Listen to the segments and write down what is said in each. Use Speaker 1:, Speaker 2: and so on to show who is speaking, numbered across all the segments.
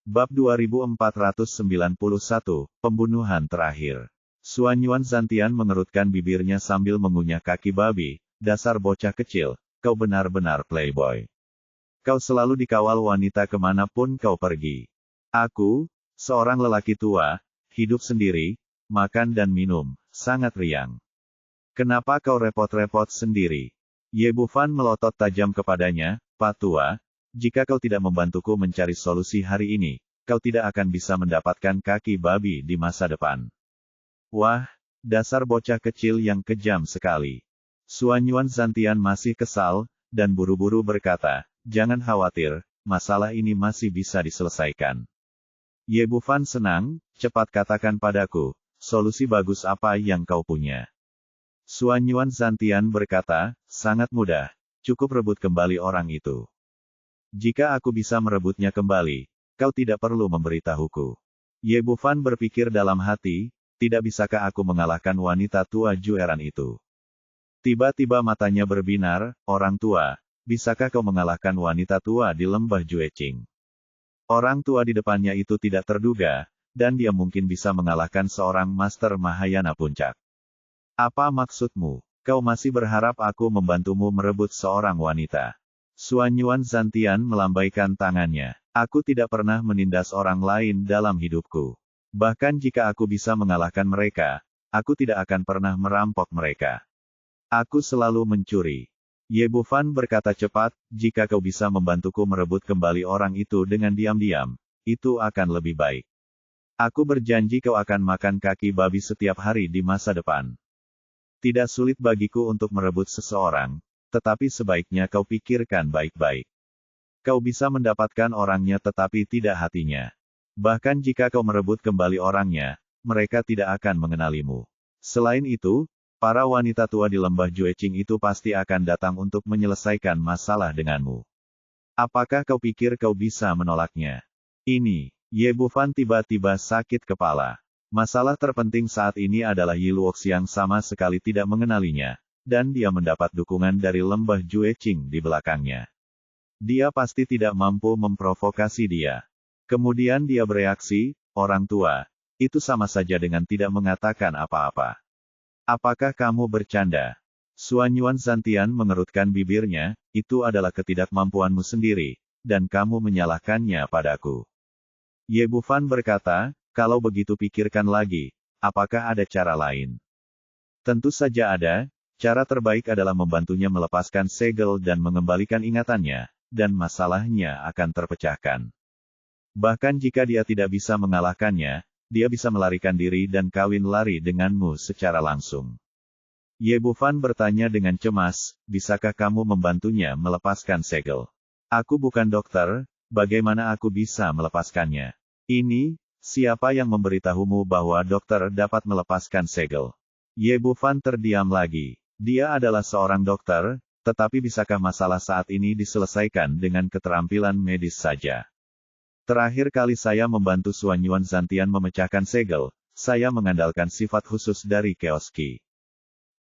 Speaker 1: Bab 2491, Pembunuhan Terakhir. Suanyuan Zantian mengerutkan bibirnya sambil mengunyah kaki babi. Dasar bocah kecil, kau benar-benar playboy. Kau selalu dikawal wanita kemanapun kau pergi. Aku, seorang lelaki tua, hidup sendiri, makan dan minum, sangat riang. Kenapa kau repot-repot sendiri? Ye Bufan melotot tajam kepadanya, Pak Tua. Jika kau tidak membantuku mencari solusi hari ini, kau tidak akan bisa mendapatkan kaki babi di masa depan. Wah, dasar bocah kecil yang kejam sekali. Suanyuan Zantian masih kesal, dan buru-buru berkata, jangan khawatir, masalah ini masih bisa diselesaikan. Ye Bufan senang, cepat katakan padaku, solusi bagus apa yang kau punya. Suanyuan Zantian berkata, sangat mudah, cukup rebut kembali orang itu. Jika aku bisa merebutnya kembali, kau tidak perlu memberitahuku. Ye Bufan berpikir dalam hati, tidak bisakah aku mengalahkan wanita tua Jueran itu? Tiba-tiba matanya berbinar, orang tua, bisakah kau mengalahkan wanita tua di lembah Jueqing? Orang tua di depannya itu tidak terduga, dan dia mungkin bisa mengalahkan seorang Master Mahayana Puncak. Apa maksudmu? Kau masih berharap aku membantumu merebut seorang wanita? Suanyuan Zantian melambaikan tangannya. Aku tidak pernah menindas orang lain dalam hidupku. Bahkan jika aku bisa mengalahkan mereka, aku tidak akan pernah merampok mereka. Aku selalu mencuri. Ye Bufan berkata cepat, jika kau bisa membantuku merebut kembali orang itu dengan diam-diam, itu akan lebih baik. Aku berjanji kau akan makan kaki babi setiap hari di masa depan. Tidak sulit bagiku untuk merebut seseorang, tetapi sebaiknya kau pikirkan baik-baik. Kau bisa mendapatkan orangnya tetapi tidak hatinya. Bahkan jika kau merebut kembali orangnya, mereka tidak akan mengenalimu. Selain itu, para wanita tua di lembah Jueqing itu pasti akan datang untuk menyelesaikan masalah denganmu. Apakah kau pikir kau bisa menolaknya? Ini, Ye Bufan tiba-tiba sakit kepala. Masalah terpenting saat ini adalah Yi Luoxiang sama sekali tidak mengenalinya, dan dia mendapat dukungan dari lembah Jueqing di belakangnya. Dia pasti tidak mampu memprovokasi dia. Kemudian dia bereaksi, orang tua, itu sama saja dengan tidak mengatakan apa-apa. Apakah kamu bercanda? Suanyuan Zantian mengerutkan bibirnya, itu adalah ketidakmampuanmu sendiri, dan kamu menyalahkannya padaku. Ye Bufan berkata, kalau begitu pikirkan lagi, apakah ada cara lain? Tentu saja ada, cara terbaik adalah membantunya melepaskan segel dan mengembalikan ingatannya, dan masalahnya akan terpecahkan. Bahkan jika dia tidak bisa mengalahkannya, dia bisa melarikan diri dan kawin lari denganmu secara langsung. Ye Bufan bertanya dengan cemas, bisakah kamu membantunya melepaskan segel? Aku bukan dokter, bagaimana aku bisa melepaskannya? Ini, siapa yang memberitahumu bahwa dokter dapat melepaskan segel? Ye Bufan terdiam lagi. Dia adalah seorang dokter, tetapi bisakah masalah saat ini diselesaikan dengan keterampilan medis saja? Terakhir kali saya membantu Suanyuan Zantian memecahkan segel, saya mengandalkan sifat khusus dari Keoski.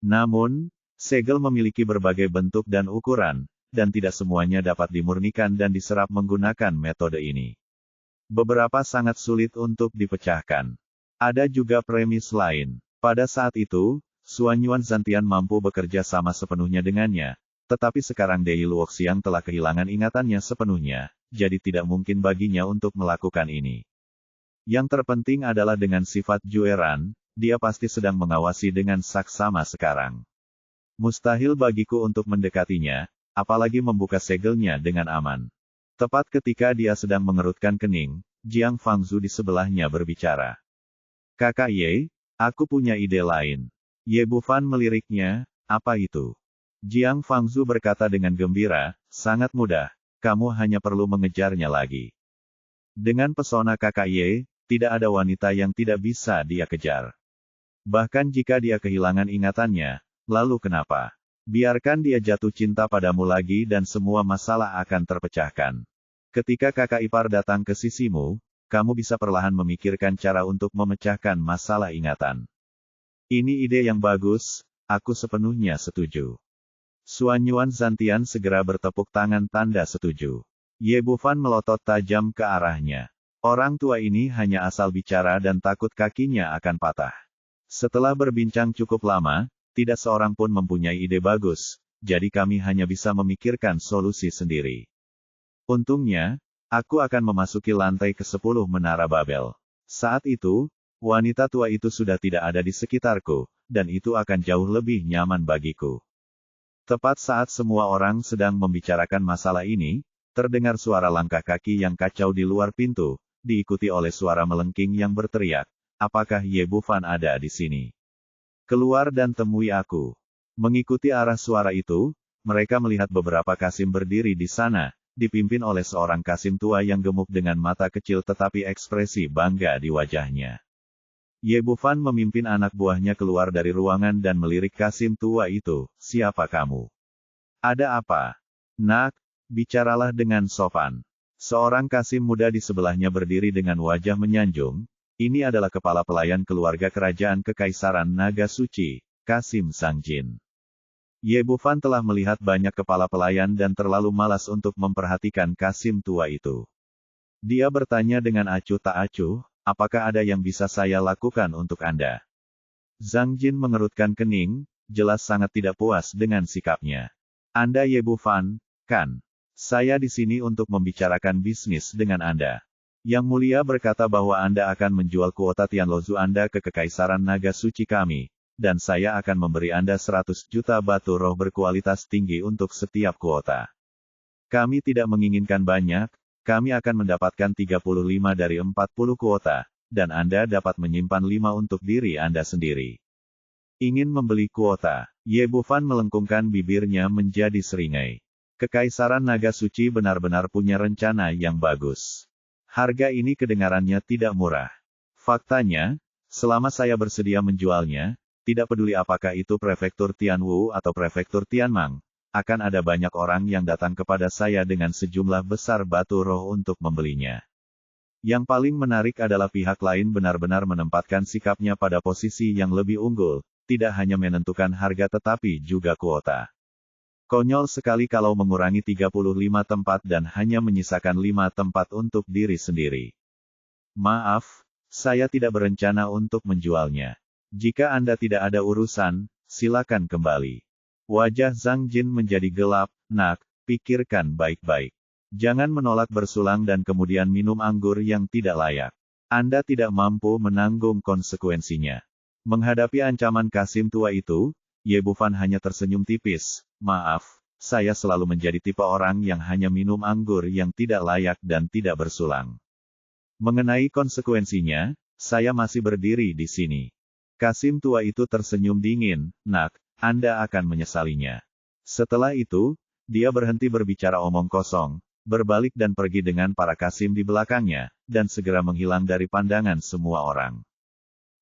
Speaker 1: Namun, segel memiliki berbagai bentuk dan ukuran, dan tidak semuanya dapat dimurnikan dan diserap menggunakan metode ini. Beberapa sangat sulit untuk dipecahkan. Ada juga premis lain. Pada saat itu, Suanyuan Zantian mampu bekerja sama sepenuhnya dengannya, tetapi sekarang Yi Luoxiang telah kehilangan ingatannya sepenuhnya, jadi tidak mungkin baginya untuk melakukan ini. Yang terpenting adalah dengan sifat Jueran, dia pasti sedang mengawasi dengan saksama sekarang. Mustahil bagiku untuk mendekatinya, apalagi membuka segelnya dengan aman. Tepat ketika dia sedang mengerutkan kening, Jiang Fangzu di sebelahnya berbicara. Kakak Ye, aku punya ide lain. Ye Bufan meliriknya, apa itu? Jiang Fangzu berkata dengan gembira, sangat mudah, kamu hanya perlu mengejarnya lagi. Dengan pesona kakak Ye, tidak ada wanita yang tidak bisa dia kejar. Bahkan jika dia kehilangan ingatannya, lalu kenapa? Biarkan dia jatuh cinta padamu lagi dan semua masalah akan terpecahkan. Ketika kakak ipar datang ke sisimu, kamu bisa perlahan memikirkan cara untuk memecahkan masalah ingatan. Ini ide yang bagus, aku sepenuhnya setuju. Suanyuan Zantian segera bertepuk tangan tanda setuju. Ye Bufan melotot tajam ke arahnya. Orang tua ini hanya asal bicara dan takut kakinya akan patah. Setelah berbincang cukup lama, tidak seorang pun mempunyai ide bagus, jadi kami hanya bisa memikirkan solusi sendiri. Untungnya, aku akan memasuki lantai ke-10 Menara Babel. Saat itu, wanita tua itu sudah tidak ada di sekitarku, dan itu akan jauh lebih nyaman bagiku. Tepat saat semua orang sedang membicarakan masalah ini, terdengar suara langkah kaki yang kacau di luar pintu, diikuti oleh suara melengking yang berteriak, "Apakah Ye Bufan ada di sini? Keluar dan temui aku." Mengikuti arah suara itu, mereka melihat beberapa kasim berdiri di sana, dipimpin oleh seorang kasim tua yang gemuk dengan mata kecil tetapi ekspresi bangga di wajahnya. Ye Bufan memimpin anak buahnya keluar dari ruangan dan melirik kasim tua itu, "Siapa kamu? Ada apa? Nak, bicaralah dengan sopan." Seorang kasim muda di sebelahnya berdiri dengan wajah menyanjung. Ini adalah kepala pelayan keluarga kerajaan Kekaisaran Naga Suci, Kasim Zangjin. Ye Bufan telah melihat banyak kepala pelayan dan terlalu malas untuk memperhatikan kasim tua itu. Dia bertanya dengan acuh tak acuh, "Apakah ada yang bisa saya lakukan untuk Anda?" Zangjin mengerutkan kening, jelas sangat tidak puas dengan sikapnya. "Anda Ye Bufan, kan? Saya di sini untuk membicarakan bisnis dengan Anda. Yang Mulia berkata bahwa Anda akan menjual kuota Tianlozu Anda ke Kekaisaran Naga Suci kami, dan saya akan memberi Anda 100 juta batu roh berkualitas tinggi untuk setiap kuota. Kami tidak menginginkan banyak, kami akan mendapatkan 35 dari 40 kuota, dan Anda dapat menyimpan 5 untuk diri Anda sendiri." Ingin membeli kuota, Ye Bufan melengkungkan bibirnya menjadi seringai. Kekaisaran Naga Suci benar-benar punya rencana yang bagus. Harga ini kedengarannya tidak murah. Faktanya, selama saya bersedia menjualnya, tidak peduli apakah itu prefektur Tianwu atau prefektur Tianmang, akan ada banyak orang yang datang kepada saya dengan sejumlah besar batu roh untuk membelinya. Yang paling menarik adalah pihak lain benar-benar menempatkan sikapnya pada posisi yang lebih unggul, tidak hanya menentukan harga tetapi juga kuota. Konyol sekali kalau mengurangi 35 tempat dan hanya menyisakan 5 tempat untuk diri sendiri. "Maaf, saya tidak berencana untuk menjualnya. Jika Anda tidak ada urusan, silakan kembali." Wajah Zangjin menjadi gelap. "Nak, pikirkan baik-baik. Jangan menolak bersulang dan kemudian minum anggur yang tidak layak. Anda tidak mampu menanggung konsekuensinya." Menghadapi ancaman kasim tua itu, Ye Bufan hanya tersenyum tipis. "Maaf, saya selalu menjadi tipe orang yang hanya minum anggur yang tidak layak dan tidak bersulang. Mengenai konsekuensinya, saya masih berdiri di sini." Kasim tua itu tersenyum dingin. "Nak, Anda akan menyesalinya." Setelah itu, dia berhenti berbicara omong kosong, berbalik dan pergi dengan para kasim di belakangnya, dan segera menghilang dari pandangan semua orang.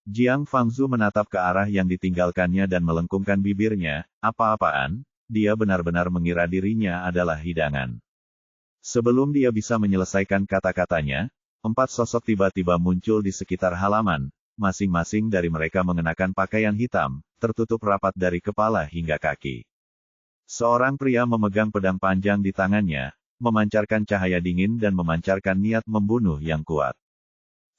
Speaker 1: Jiang Fangzu menatap ke arah yang ditinggalkannya dan melengkungkan bibirnya. Apa-apaan, dia benar-benar mengira dirinya adalah hidangan. Sebelum dia bisa menyelesaikan kata-katanya, 4 sosok tiba-tiba muncul di sekitar halaman. Masing-masing dari mereka mengenakan pakaian hitam, tertutup rapat dari kepala hingga kaki. Seorang pria memegang pedang panjang di tangannya, memancarkan cahaya dingin dan memancarkan niat membunuh yang kuat.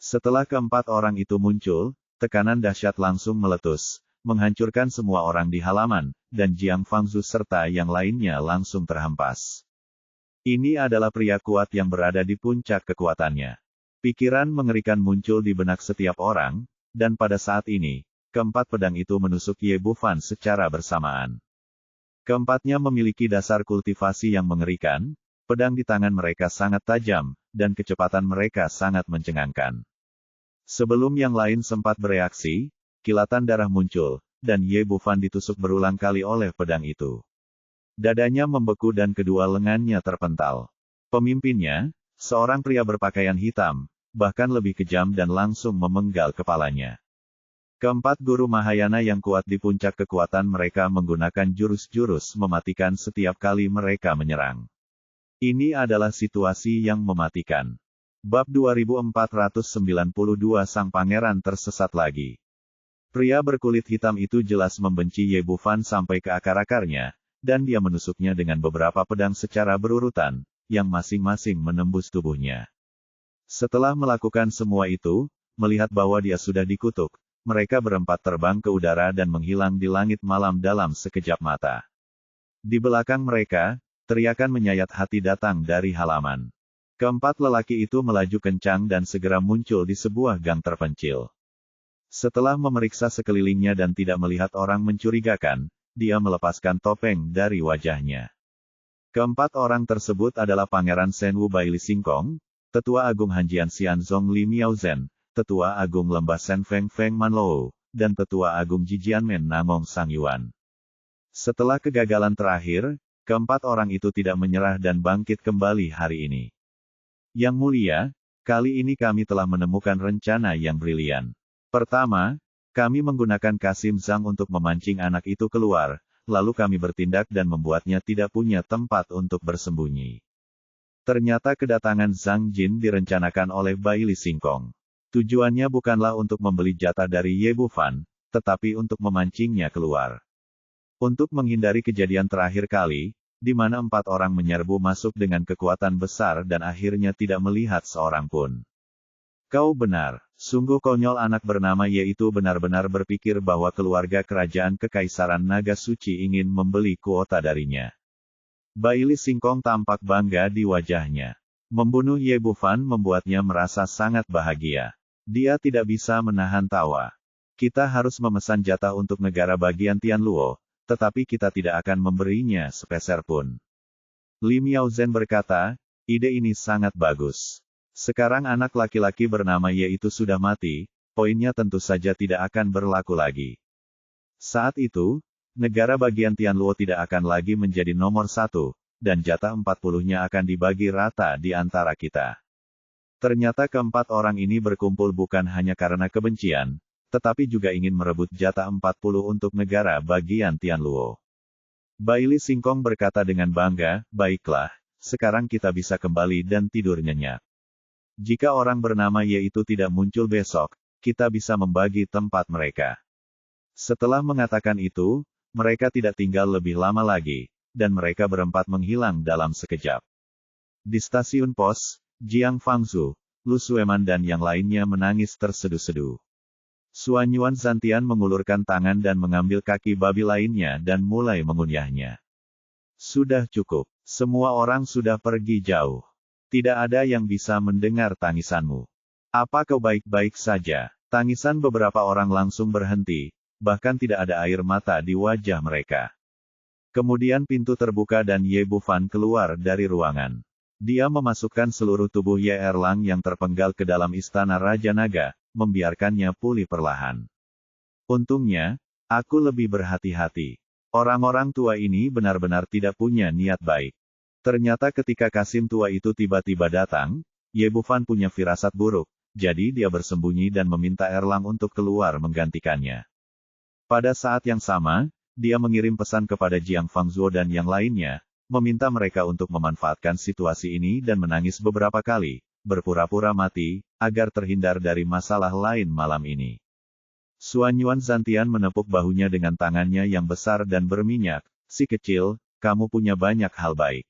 Speaker 1: Setelah keempat orang itu muncul, tekanan dahsyat langsung meletus, menghancurkan semua orang di halaman, dan Jiang Fangzu serta yang lainnya langsung terhempas. Ini adalah pria kuat yang berada di puncak kekuatannya. Pikiran mengerikan muncul di benak setiap orang, dan pada saat ini, keempat pedang itu menusuk Ye Bufan secara bersamaan. Keempatnya memiliki dasar kultivasi yang mengerikan, pedang di tangan mereka sangat tajam, dan kecepatan mereka sangat mencengangkan. Sebelum yang lain sempat bereaksi, kilatan darah muncul, dan Ye Bufan ditusuk berulang kali oleh pedang itu. Dadanya membeku dan kedua lengannya terpental. Pemimpinnya, seorang pria berpakaian hitam, bahkan lebih kejam dan langsung memenggal kepalanya. Keempat guru Mahayana yang kuat di puncak kekuatan mereka menggunakan jurus-jurus mematikan setiap kali mereka menyerang. Ini adalah situasi yang mematikan. Bab 2492 Sang Pangeran tersesat lagi. Pria berkulit hitam itu jelas membenci Ye Bufan sampai ke akar-akarnya, dan dia menusuknya dengan beberapa pedang secara berurutan, yang masing-masing menembus tubuhnya. Setelah melakukan semua itu, melihat bahwa dia sudah dikutuk, mereka berempat terbang ke udara dan menghilang di langit malam dalam sekejap mata. Di belakang mereka, teriakan menyayat hati datang dari halaman. Keempat lelaki itu melaju kencang dan segera muncul di sebuah gang terpencil. Setelah memeriksa sekelilingnya dan tidak melihat orang mencurigakan, dia melepaskan topeng dari wajahnya. Keempat orang tersebut adalah Pangeran Senwu Baili Singkong, Tetua Agung Hanjian Xianzong Li Miaozhen, Tetua Agung Lembah Sen Feng Feng Manlou, dan Tetua Agung Jijianmen Nangong Sangyuan. Setelah kegagalan terakhir, keempat orang itu tidak menyerah dan bangkit kembali hari ini. Yang mulia, kali ini kami telah menemukan rencana yang brilian. Pertama, kami menggunakan Kasim Zhang untuk memancing anak itu keluar, lalu kami bertindak dan membuatnya tidak punya tempat untuk bersembunyi. Ternyata kedatangan Zhang Jin direncanakan oleh Baili Singkong. Tujuannya bukanlah untuk membeli jatah dari Ye Bufan, tetapi untuk memancingnya keluar. Untuk menghindari kejadian terakhir kali, di mana 4 orang menyerbu masuk dengan kekuatan besar dan akhirnya tidak melihat seorang pun. Kau benar, sungguh konyol anak bernama Ye itu benar-benar berpikir bahwa keluarga kerajaan Kekaisaran Naga Suci ingin membeli kuota darinya. Baili Singkong tampak bangga di wajahnya. Membunuh Ye Bufan membuatnya merasa sangat bahagia. Dia tidak bisa menahan tawa. Kita harus memesan jatah untuk negara bagian Tianluo, tetapi kita tidak akan memberinya sepeser pun. Li Miaozhen berkata, ide ini sangat bagus. Sekarang anak laki-laki bernama Ye itu sudah mati, poinnya tentu saja tidak akan berlaku lagi. Saat itu, negara bagian Tianluo tidak akan lagi menjadi nomor 1, dan jatah 40-nya akan dibagi rata di antara kita. Ternyata keempat orang ini berkumpul bukan hanya karena kebencian, tetapi juga ingin merebut jatah 40 untuk negara bagian Tianluo. Baili Singkong berkata dengan bangga, baiklah, sekarang kita bisa kembali dan tidur nyenyak. Jika orang bernama Ye itu tidak muncul besok, kita bisa membagi tempat mereka. Setelah mengatakan itu, mereka tidak tinggal lebih lama lagi, dan mereka berempat menghilang dalam sekejap. Di stasiun pos, Jiang Fangzhu, Lu Sueman dan yang lainnya menangis terseduh-seduh. Suanyuan Zantian mengulurkan tangan dan mengambil kaki babi lainnya dan mulai mengunyahnya. Sudah cukup, semua orang sudah pergi jauh. Tidak ada yang bisa mendengar tangisanmu. Apa kau baik-baik saja? Tangisan beberapa orang langsung berhenti, bahkan tidak ada air mata di wajah mereka. Kemudian pintu terbuka dan Ye Bufan keluar dari ruangan. Dia memasukkan seluruh tubuh Ye Erlang yang terpenggal ke dalam istana Raja Naga, membiarkannya pulih perlahan. Untungnya, aku lebih berhati-hati. Orang-orang tua ini benar-benar tidak punya niat baik. Ternyata ketika Kasim tua itu tiba-tiba datang, Ye Bufan punya firasat buruk, jadi dia bersembunyi dan meminta Erlang untuk keluar menggantikannya. Pada saat yang sama, dia mengirim pesan kepada Jiang Fangzhuo dan yang lainnya, meminta mereka untuk memanfaatkan situasi ini dan menangis beberapa kali, berpura-pura mati, agar terhindar dari masalah lain malam ini. Suanyuan Zantian menepuk bahunya dengan tangannya yang besar dan berminyak, si kecil, kamu punya banyak hal baik.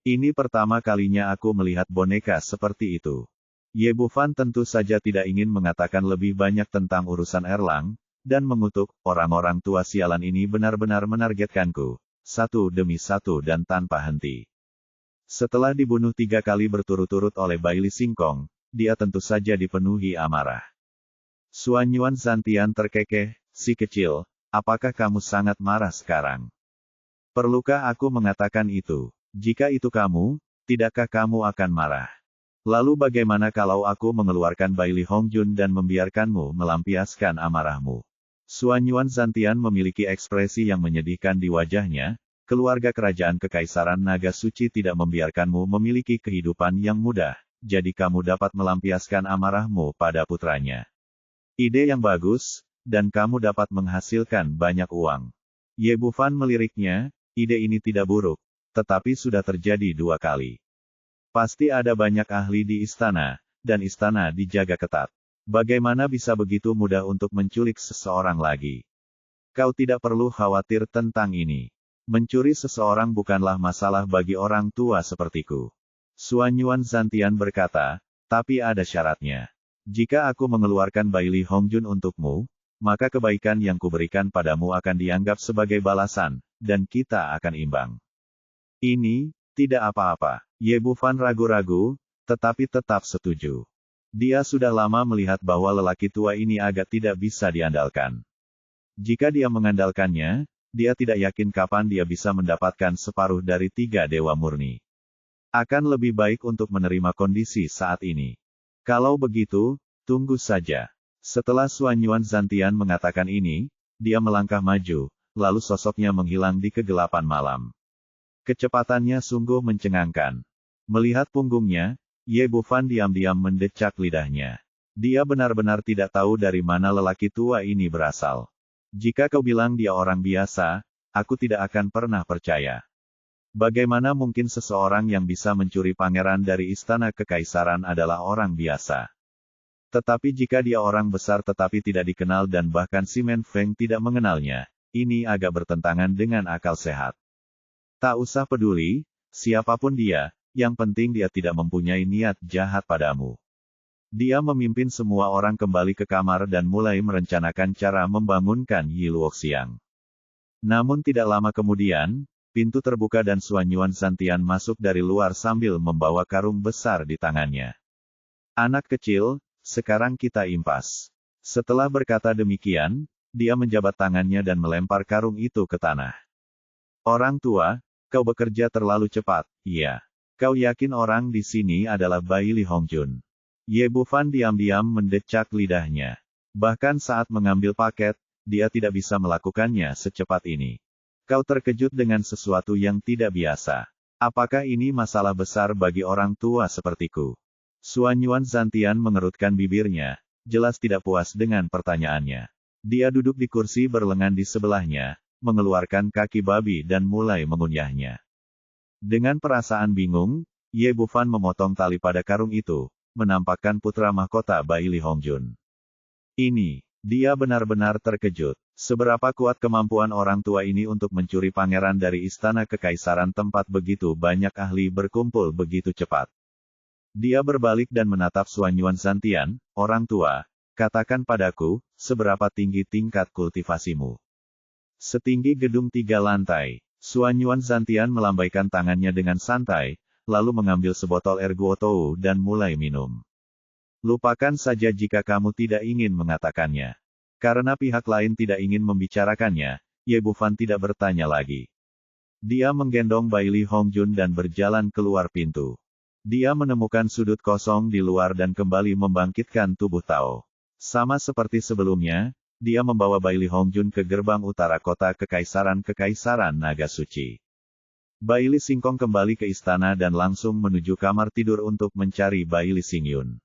Speaker 1: Ini pertama kalinya aku melihat boneka seperti itu. Ye Bufan tentu saja tidak ingin mengatakan lebih banyak tentang urusan Erlang, dan mengutuk, orang-orang tua sialan ini benar-benar menargetkanku, satu demi satu dan tanpa henti. Setelah dibunuh 3 kali berturut-turut oleh Baili Singkong, dia tentu saja dipenuhi amarah. Suanyuan Zantian terkekeh, si kecil, apakah kamu sangat marah sekarang? Perlukah aku mengatakan itu? Jika itu kamu, tidakkah kamu akan marah? Lalu bagaimana kalau aku mengeluarkan Baili Hongjun dan membiarkanmu melampiaskan amarahmu? Suanyuan Zantian memiliki ekspresi yang menyedihkan di wajahnya, keluarga kerajaan Kekaisaran Naga Suci tidak membiarkanmu memiliki kehidupan yang mudah, jadi kamu dapat melampiaskan amarahmu pada putranya. Ide yang bagus, dan kamu dapat menghasilkan banyak uang. Ye Bufan meliriknya, ide ini tidak buruk, tetapi sudah terjadi 2 kali. Pasti ada banyak ahli di istana, dan istana dijaga ketat. Bagaimana bisa begitu mudah untuk menculik seseorang lagi? Kau tidak perlu khawatir tentang ini. Mencuri seseorang bukanlah masalah bagi orang tua sepertiku. Suanyuan Zantian berkata, Tapi ada syaratnya. Jika aku mengeluarkan Bailey Hongjun untukmu, maka kebaikan yang kuberikan padamu akan dianggap sebagai balasan, dan kita akan imbang. Ini, tidak apa-apa. Ye Bufan ragu-ragu, tetapi tetap setuju. Dia sudah lama melihat bahwa lelaki tua ini agak tidak bisa diandalkan. Jika dia mengandalkannya, dia tidak yakin kapan dia bisa mendapatkan separuh dari 3 dewa murni. Akan lebih baik untuk menerima kondisi saat ini. Kalau begitu, tunggu saja. Setelah Xuanyuan Zantian mengatakan ini, dia melangkah maju, lalu sosoknya menghilang di kegelapan malam. Kecepatannya sungguh mencengangkan. Melihat punggungnya, Ye Bufan diam-diam mendecak lidahnya. Dia benar-benar tidak tahu dari mana lelaki tua ini berasal. Jika kau bilang dia orang biasa, aku tidak akan pernah percaya. Bagaimana mungkin seseorang yang bisa mencuri pangeran dari istana kekaisaran adalah orang biasa? Tetapi jika dia orang besar tetapi tidak dikenal dan bahkan si Men Feng tidak mengenalnya, ini agak bertentangan dengan akal sehat. Tak usah peduli, siapapun dia, yang penting dia tidak mempunyai niat jahat padamu. Dia memimpin semua orang kembali ke kamar dan mulai merencanakan cara membangunkan Yi Luoxiang. Namun tidak lama kemudian, pintu terbuka dan Xuanyuan Zantian masuk dari luar sambil membawa karung besar di tangannya. Anak kecil, sekarang kita impas. Setelah berkata demikian, dia menjabat tangannya dan melempar karung itu ke tanah. Orang tua, kau bekerja terlalu cepat, iya. Kau yakin orang di sini adalah Bailey Hongjun? Ye Bufan diam-diam mendecak lidahnya. Bahkan saat mengambil paket, dia tidak bisa melakukannya secepat ini. Kau terkejut dengan sesuatu yang tidak biasa. Apakah ini masalah besar bagi orang tua sepertiku? Xuanyuan Zantian mengerutkan bibirnya, jelas tidak puas dengan pertanyaannya. Dia duduk di kursi berlengan di sebelahnya, mengeluarkan kaki babi dan mulai mengunyahnya. Dengan perasaan bingung, Ye Bufan memotong tali pada karung itu, menampakkan putra mahkota Bailey Hongjun. Ini, dia benar-benar terkejut. Seberapa kuat kemampuan orang tua ini untuk mencuri pangeran dari istana kekaisaran tempat begitu banyak ahli berkumpul begitu cepat. Dia berbalik dan menatap Xuanyuan Zantian, orang tua, katakan padaku, seberapa tinggi tingkat kultivasimu? Setinggi gedung 3 lantai. Xuanyuan Zantian melambaikan tangannya dengan santai, lalu mengambil sebotol erguotou dan mulai minum. Lupakan saja jika kamu tidak ingin mengatakannya. Karena pihak lain tidak ingin membicarakannya, Ye Bufan tidak bertanya lagi. Dia menggendong Bailey Hongjun dan berjalan keluar pintu. Dia menemukan sudut kosong di luar dan kembali membangkitkan tubuh Tao. Sama seperti sebelumnya, dia membawa Bailey Hongjun ke gerbang utara kota Kekaisaran Naga Suci. Bailey singkong kembali ke istana dan langsung menuju kamar tidur untuk mencari Bailey Xingyun.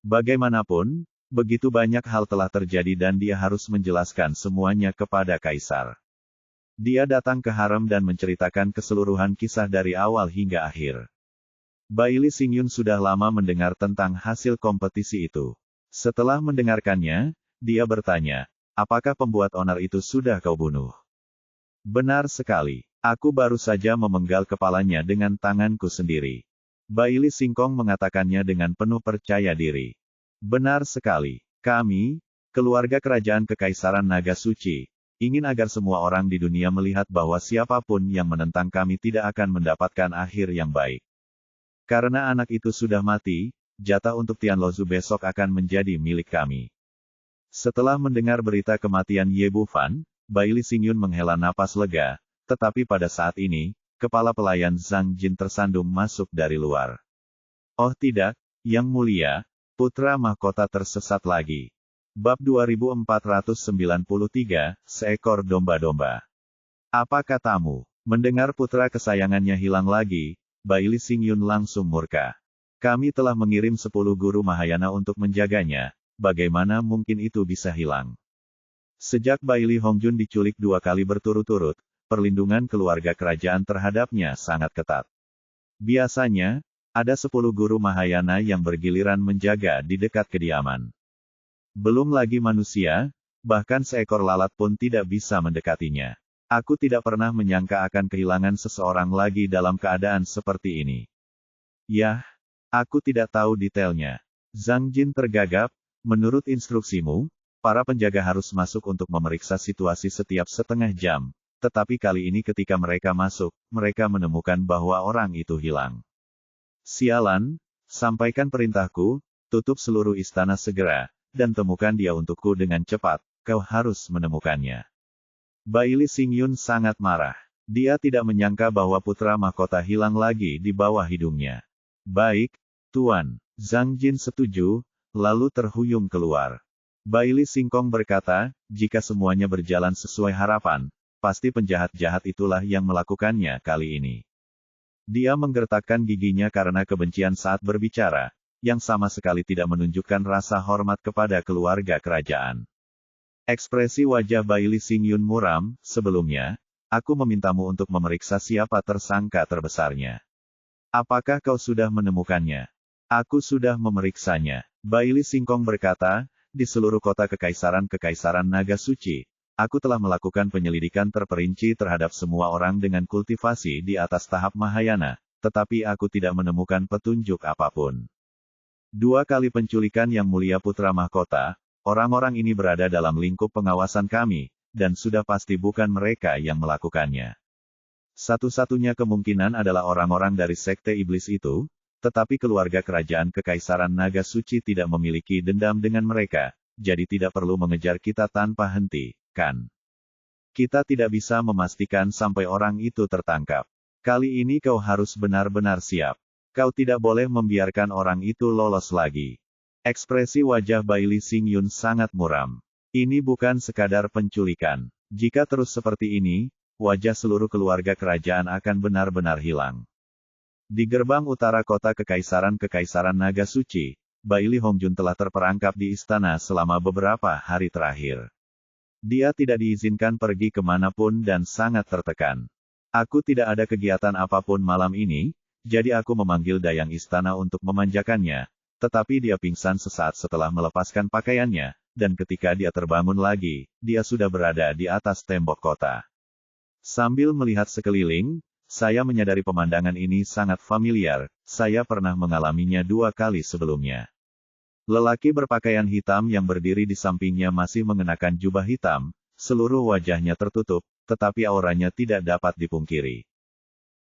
Speaker 1: Bagaimanapun, begitu banyak hal telah terjadi dan dia harus menjelaskan semuanya kepada Kaisar. Dia datang ke harem dan menceritakan keseluruhan kisah dari awal hingga akhir. Bailey Xingyun sudah lama mendengar tentang hasil kompetisi itu. Setelah mendengarkannya, dia bertanya, apakah pembuat onar itu sudah kau bunuh? Benar sekali. Aku baru saja memenggal kepalanya dengan tanganku sendiri. Bailey Singkong mengatakannya dengan penuh percaya diri. Benar sekali. Kami, keluarga kerajaan Kekaisaran Naga Suci, ingin agar semua orang di dunia melihat bahwa siapapun yang menentang kami tidak akan mendapatkan akhir yang baik. Karena anak itu sudah mati, jatah untuk Tianlozu besok akan menjadi milik kami. Setelah mendengar berita kematian Ye Bufan, Bailey Xingyun menghela napas lega, tetapi pada saat ini, kepala pelayan Zhang Jin tersandung masuk dari luar. Oh tidak, Yang Mulia, putra mahkota tersesat lagi. Bab 2493, seekor domba-domba. Apa katamu? Mendengar putra kesayangannya hilang lagi, Bailey Xingyun langsung murka. Kami telah mengirim 10 guru Mahayana untuk menjaganya, bagaimana mungkin itu bisa hilang? Sejak Bailey Hongjun diculik 2 kali berturut-turut, perlindungan keluarga kerajaan terhadapnya sangat ketat. Biasanya, ada 10 guru Mahayana yang bergiliran menjaga di dekat kediaman. Belum lagi manusia, bahkan seekor lalat pun tidak bisa mendekatinya. Aku tidak pernah menyangka akan kehilangan seseorang lagi dalam keadaan seperti ini. Yah, Aku tidak tahu detailnya. Zhang Jin tergagap. Menurut instruksimu, para penjaga harus masuk untuk memeriksa situasi setiap setengah jam. Tetapi kali ini ketika mereka masuk, mereka menemukan bahwa orang itu hilang. Sialan, sampaikan perintahku, tutup seluruh istana segera, dan temukan dia untukku dengan cepat, kau harus menemukannya. Baili Xingyun sangat marah. Dia tidak menyangka bahwa putra mahkota hilang lagi di bawah hidungnya. Baik, Tuan. Zhang Jin setuju, lalu terhuyung keluar. Baili Xingkong berkata, jika semuanya berjalan sesuai harapan, pasti penjahat-jahat itulah yang melakukannya kali ini. Dia menggertakkan giginya karena kebencian saat berbicara, yang sama sekali tidak menunjukkan rasa hormat kepada keluarga kerajaan. Ekspresi wajah Baili Xingyun muram. Sebelumnya, aku memintamu untuk memeriksa siapa tersangka terbesarnya. Apakah kau sudah menemukannya? Aku sudah memeriksanya. Baili Xingkong berkata, di seluruh kota Kekaisaran Naga Suci, aku telah melakukan penyelidikan terperinci terhadap semua orang dengan kultivasi di atas tahap Mahayana, tetapi aku tidak menemukan petunjuk apapun. 2 kali penculikan yang mulia putra mahkota, orang-orang ini berada dalam lingkup pengawasan kami, dan sudah pasti bukan mereka yang melakukannya. Satu-satunya kemungkinan adalah orang-orang dari sekte iblis itu, tetapi keluarga kerajaan Kekaisaran Naga Suci tidak memiliki dendam dengan mereka, jadi tidak perlu mengejar kita tanpa henti, kan? Kita tidak bisa memastikan sampai orang itu tertangkap. Kali ini kau harus benar-benar siap. Kau tidak boleh membiarkan orang itu lolos lagi. Ekspresi wajah Baili Xingyun sangat muram. Ini bukan sekadar penculikan. Jika terus seperti ini, wajah seluruh keluarga kerajaan akan benar-benar hilang. Di gerbang utara kota Kekaisaran Naga Suci, Baili Hongjun telah terperangkap di istana selama beberapa hari terakhir. Dia tidak diizinkan pergi kemanapun dan sangat tertekan. Aku tidak ada kegiatan apapun malam ini, jadi aku memanggil dayang istana untuk memanjakannya, tetapi dia pingsan sesaat setelah melepaskan pakaiannya, dan ketika dia terbangun lagi, dia sudah berada di atas tembok kota. Sambil melihat sekeliling, saya menyadari pemandangan ini sangat familiar, saya pernah mengalaminya 2 kali sebelumnya. Lelaki berpakaian hitam yang berdiri di sampingnya masih mengenakan jubah hitam, seluruh wajahnya tertutup, tetapi auranya tidak dapat dipungkiri.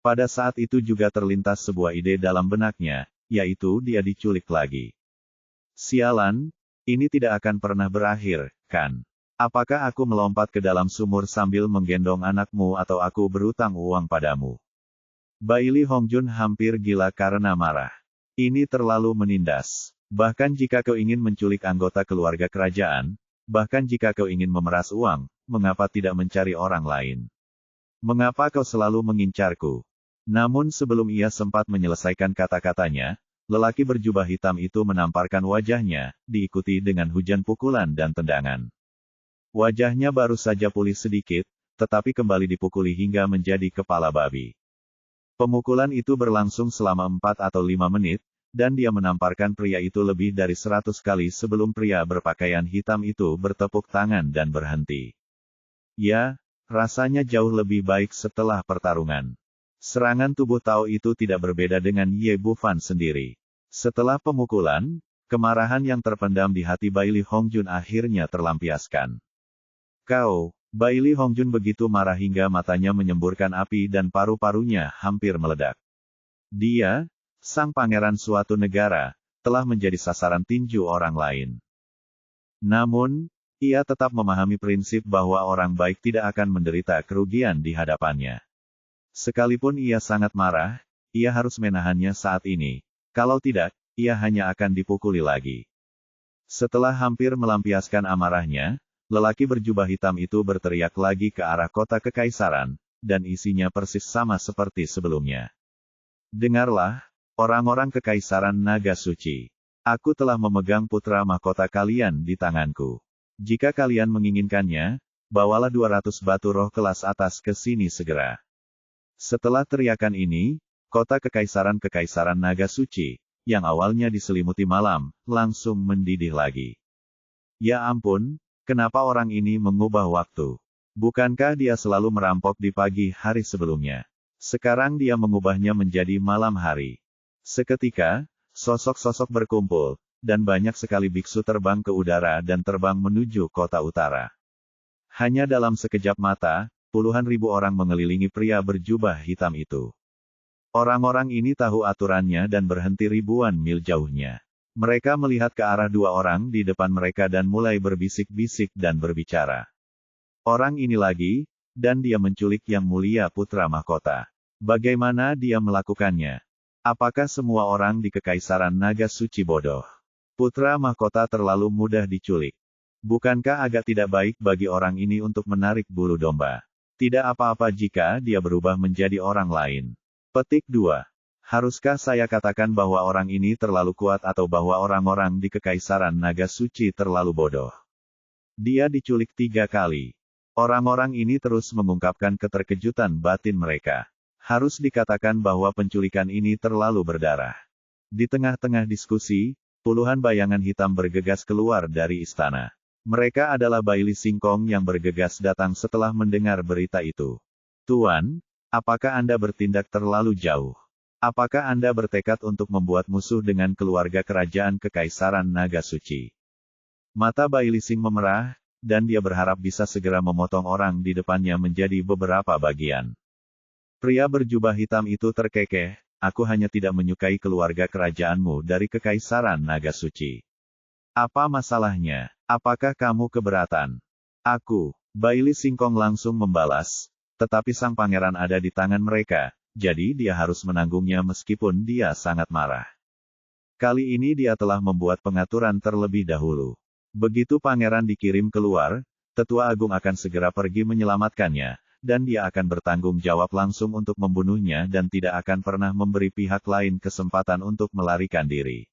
Speaker 1: Pada saat itu juga terlintas sebuah ide dalam benaknya, yaitu dia diculik lagi. Sialan, ini tidak akan pernah berakhir, kan? Apakah aku melompat ke dalam sumur sambil menggendong anakmu atau aku berutang uang padamu? Baili Hongjun hampir gila karena marah. Ini terlalu menindas. Bahkan jika kau ingin menculik anggota keluarga kerajaan, bahkan jika kau ingin memeras uang, mengapa tidak mencari orang lain? Mengapa kau selalu mengincarku? Namun sebelum ia sempat menyelesaikan kata-katanya, lelaki berjubah hitam itu menamparkan wajahnya, diikuti dengan hujan pukulan dan tendangan. Wajahnya baru saja pulih sedikit, tetapi kembali dipukuli hingga menjadi kepala babi. Pemukulan itu berlangsung selama 4 atau 5 menit, dan dia menamparkan pria itu lebih dari 100 kali sebelum pria berpakaian hitam itu bertepuk tangan dan berhenti. Ya, rasanya jauh lebih baik setelah pertarungan. Serangan tubuh Tao itu tidak berbeda dengan Ye Bufan sendiri. Setelah pemukulan, kemarahan yang terpendam di hati Baili Hongjun akhirnya terlampiaskan. Kau, Baili Hongjun begitu marah hingga matanya menyemburkan api dan paru-parunya hampir meledak. Dia, sang pangeran suatu negara, telah menjadi sasaran tinju orang lain. Namun, ia tetap memahami prinsip bahwa orang baik tidak akan menderita kerugian di hadapannya. Sekalipun ia sangat marah, ia harus menahannya saat ini. Kalau tidak, ia hanya akan dipukuli lagi. Setelah hampir melampiaskan amarahnya, lelaki berjubah hitam itu berteriak lagi ke arah kota kekaisaran, dan isinya persis sama seperti sebelumnya. Dengarlah, orang-orang Kekaisaran Naga Suci. Aku telah memegang putra mahkota kalian di tanganku. Jika kalian menginginkannya, bawalah 200 batu roh kelas atas ke sini segera. Setelah teriakan ini, kota Kekaisaran Naga Suci, yang awalnya diselimuti malam, langsung mendidih lagi. Ya ampun, kenapa orang ini mengubah waktu? Bukankah dia selalu merampok di pagi hari sebelumnya? Sekarang dia mengubahnya menjadi malam hari. Seketika, Sosok-sosok berkumpul, dan banyak sekali biksu terbang ke udara dan terbang menuju kota utara. Hanya dalam sekejap mata, puluhan ribu orang mengelilingi pria berjubah hitam itu. Orang-orang ini tahu aturannya dan berhenti ribuan mil jauhnya. Mereka melihat ke arah dua orang di depan mereka dan mulai berbisik-bisik dan berbicara. Orang ini lagi, dan dia menculik Yang Mulia Putra Mahkota. Bagaimana dia melakukannya? Apakah semua orang di Kekaisaran Naga Suci bodoh? Putra Mahkota terlalu mudah diculik. Bukankah agak tidak baik bagi orang ini untuk menarik bulu domba? Tidak apa-apa jika dia berubah menjadi orang lain. Petik 2. Haruskah saya katakan bahwa orang ini terlalu kuat atau bahwa orang-orang di Kekaisaran Naga Suci terlalu bodoh? Dia diculik 3 kali. Orang-orang ini terus mengungkapkan keterkejutan batin mereka. Harus dikatakan bahwa penculikan ini terlalu berdarah. Di tengah-tengah diskusi, puluhan bayangan hitam bergegas keluar dari istana. Mereka adalah Baili Singkong yang bergegas datang setelah mendengar berita itu. Tuan, apakah Anda bertindak terlalu jauh? Apakah Anda bertekad untuk membuat musuh dengan keluarga kerajaan Kekaisaran Naga Suci? Mata Baili Sing memerah, dan dia berharap bisa segera memotong orang di depannya menjadi beberapa bagian. Pria berjubah hitam itu terkekeh, aku hanya tidak menyukai keluarga kerajaanmu dari Kekaisaran Naga Suci. Apa masalahnya? Apakah kamu keberatan? Aku, Baili Singkong langsung membalas, tetapi sang pangeran ada di tangan mereka, jadi dia harus menanggungnya meskipun dia sangat marah. Kali ini dia telah membuat pengaturan terlebih dahulu. Begitu pangeran dikirim keluar, Tetua Agung akan segera pergi menyelamatkannya, dan dia akan bertanggung jawab langsung untuk membunuhnya dan tidak akan pernah memberi pihak lain kesempatan untuk melarikan diri.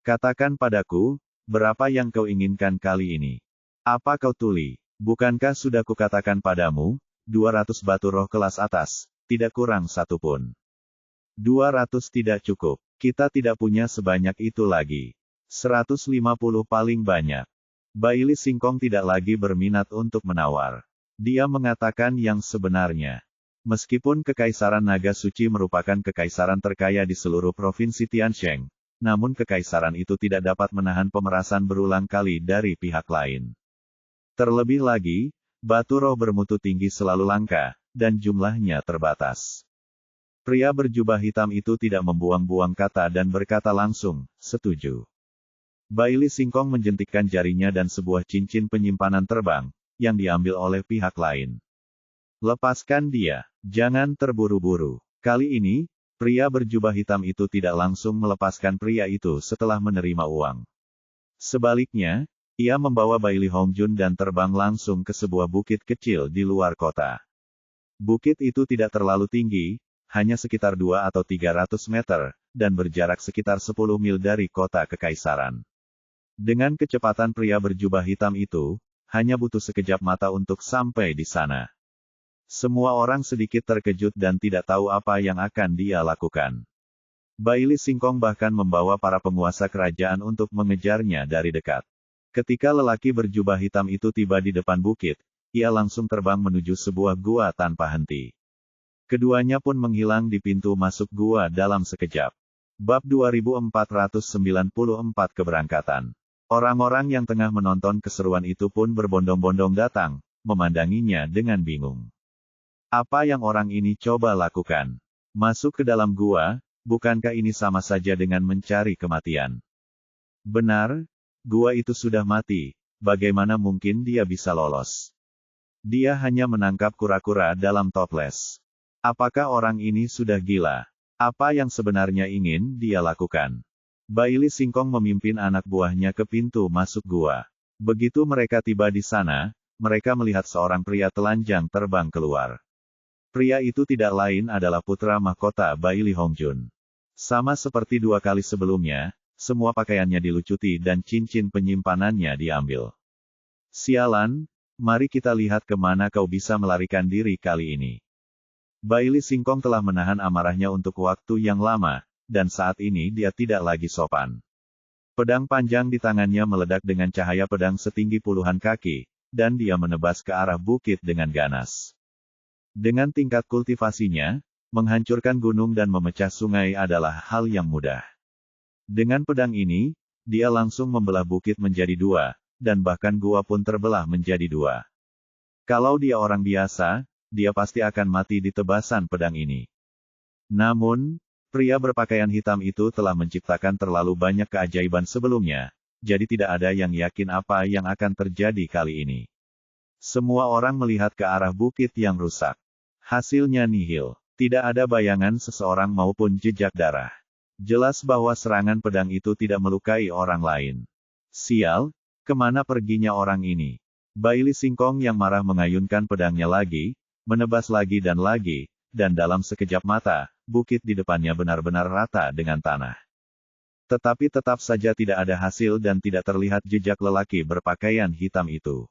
Speaker 1: Katakan padaku, berapa yang kau inginkan kali ini? Apa kau tuli? Bukankah sudah kukatakan padamu, 200 batu roh kelas atas, tidak kurang satu pun. 200 tidak cukup, kita tidak punya sebanyak itu lagi. 150 paling banyak. Baili Singkong tidak lagi berminat untuk menawar. Dia mengatakan yang sebenarnya. Meskipun Kekaisaran Naga Suci merupakan kekaisaran terkaya di seluruh provinsi Tiansheng, namun kekaisaran itu tidak dapat menahan pemerasan berulang kali dari pihak lain. Terlebih lagi, batu roh bermutu tinggi selalu langka, dan jumlahnya terbatas. Pria berjubah hitam itu tidak membuang-buang kata dan berkata langsung, setuju. Baili Singkong menjentikkan jarinya dan sebuah cincin penyimpanan terbang, yang diambil oleh pihak lain. Lepaskan dia, jangan terburu-buru. Kali ini, pria berjubah hitam itu tidak langsung melepaskan pria itu setelah menerima uang. Sebaliknya, ia membawa Baili Hongjun dan terbang langsung ke sebuah bukit kecil di luar kota. Bukit itu tidak terlalu tinggi, hanya sekitar 2 atau 300 meter, dan berjarak sekitar 10 mil dari kota kekaisaran. Dengan kecepatan pria berjubah hitam itu, hanya butuh sekejap mata untuk sampai di sana. Semua orang sedikit terkejut dan tidak tahu apa yang akan dia lakukan. Baili Singkong bahkan membawa para penguasa kerajaan untuk mengejarnya dari dekat. Ketika lelaki berjubah hitam itu tiba di depan bukit, ia langsung terbang menuju sebuah gua tanpa henti. Keduanya pun menghilang di pintu masuk gua dalam sekejap. Bab 2494 Keberangkatan. Orang-orang yang tengah menonton keseruan itu pun berbondong-bondong datang, memandanginya dengan bingung. Apa yang orang ini coba lakukan? Masuk ke dalam gua, bukankah ini sama saja dengan mencari kematian? Benar, gua itu sudah mati, bagaimana mungkin dia bisa lolos? Dia hanya menangkap kura-kura dalam toples. Apakah orang ini sudah gila? Apa yang sebenarnya ingin dia lakukan? Baili Singkong memimpin anak buahnya ke pintu masuk gua. Begitu mereka tiba di sana, mereka melihat seorang pria telanjang terbang keluar. Pria itu tidak lain adalah putra mahkota Baili Hongjun. Sama seperti 2 kali sebelumnya, semua pakaiannya dilucuti dan cincin penyimpanannya diambil. Sialan, mari kita lihat kemana kau bisa melarikan diri kali ini. Baili Singkong telah menahan amarahnya untuk waktu yang lama, dan saat ini dia tidak lagi sopan. Pedang panjang di tangannya meledak dengan cahaya pedang setinggi puluhan kaki, dan dia menebas ke arah bukit dengan ganas. Dengan tingkat kultivasinya, menghancurkan gunung dan memecah sungai adalah hal yang mudah. Dengan pedang ini, dia langsung membelah bukit menjadi dua, dan bahkan gua pun terbelah menjadi dua. Kalau dia orang biasa, dia pasti akan mati di tebasan pedang ini. Namun, pria berpakaian hitam itu telah menciptakan terlalu banyak keajaiban sebelumnya, jadi tidak ada yang yakin apa yang akan terjadi kali ini. Semua orang melihat ke arah bukit yang rusak. Hasilnya nihil. Tidak ada bayangan seseorang maupun jejak darah. Jelas bahwa serangan pedang itu tidak melukai orang lain. Sial, kemana perginya orang ini? Baili Singkong yang marah mengayunkan pedangnya lagi, menebas lagi, dan dalam sekejap mata, bukit di depannya benar-benar rata dengan tanah. Tetapi tetap saja tidak ada hasil dan tidak terlihat jejak lelaki berpakaian hitam itu.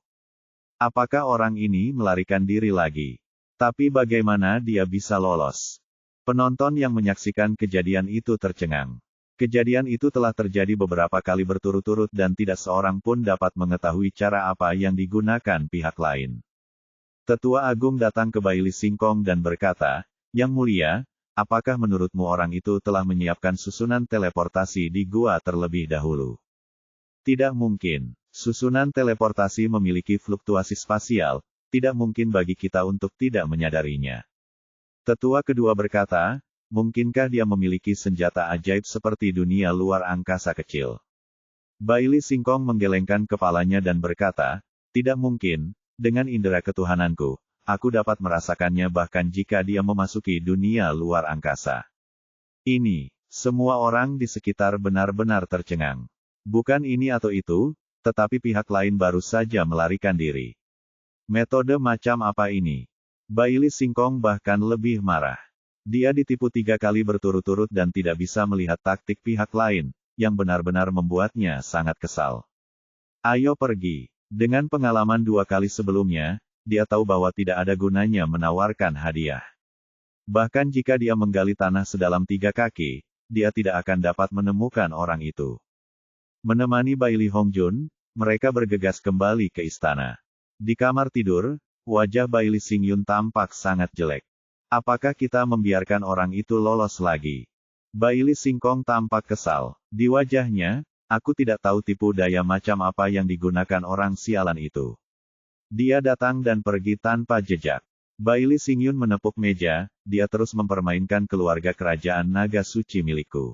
Speaker 1: Apakah orang ini melarikan diri lagi? Tapi bagaimana dia bisa lolos? Penonton yang menyaksikan kejadian itu tercengang. Kejadian itu telah terjadi beberapa kali berturut-turut dan tidak seorang pun dapat mengetahui cara apa yang digunakan pihak lain. Tetua Agung datang ke Baili Singkong dan berkata, "Yang mulia, apakah menurutmu orang itu telah menyiapkan susunan teleportasi di gua terlebih dahulu?" Tidak mungkin. Susunan teleportasi memiliki fluktuasi spasial, tidak mungkin bagi kita untuk tidak menyadarinya. Tetua kedua berkata, "Mungkinkah dia memiliki senjata ajaib seperti dunia luar angkasa kecil?" Baili Singkong menggelengkan kepalanya dan berkata, "Tidak mungkin, dengan indera ketuhananku, aku dapat merasakannya bahkan jika dia memasuki dunia luar angkasa." Ini, semua orang di sekitar benar-benar tercengang. Bukan ini atau itu, tetapi pihak lain baru saja melarikan diri. Metode macam apa ini? Baili Singkong bahkan lebih marah. Dia ditipu 3 kali berturut-turut dan tidak bisa melihat taktik pihak lain, yang benar-benar membuatnya sangat kesal. Ayo pergi. Dengan pengalaman 2 kali sebelumnya, dia tahu bahwa tidak ada gunanya menawarkan hadiah. Bahkan jika dia menggali tanah sedalam 3 kaki, dia tidak akan dapat menemukan orang itu. Menemani Baili Hongjun, mereka bergegas kembali ke istana. Di kamar tidur, wajah Baili Xingyun tampak sangat jelek. Apakah kita membiarkan orang itu lolos lagi? Baili Singkong tampak kesal. Di wajahnya, aku tidak tahu tipu daya macam apa yang digunakan orang sialan itu. Dia datang dan pergi tanpa jejak. Baili Xingyun menepuk meja, dia terus mempermainkan keluarga kerajaan naga suci milikku.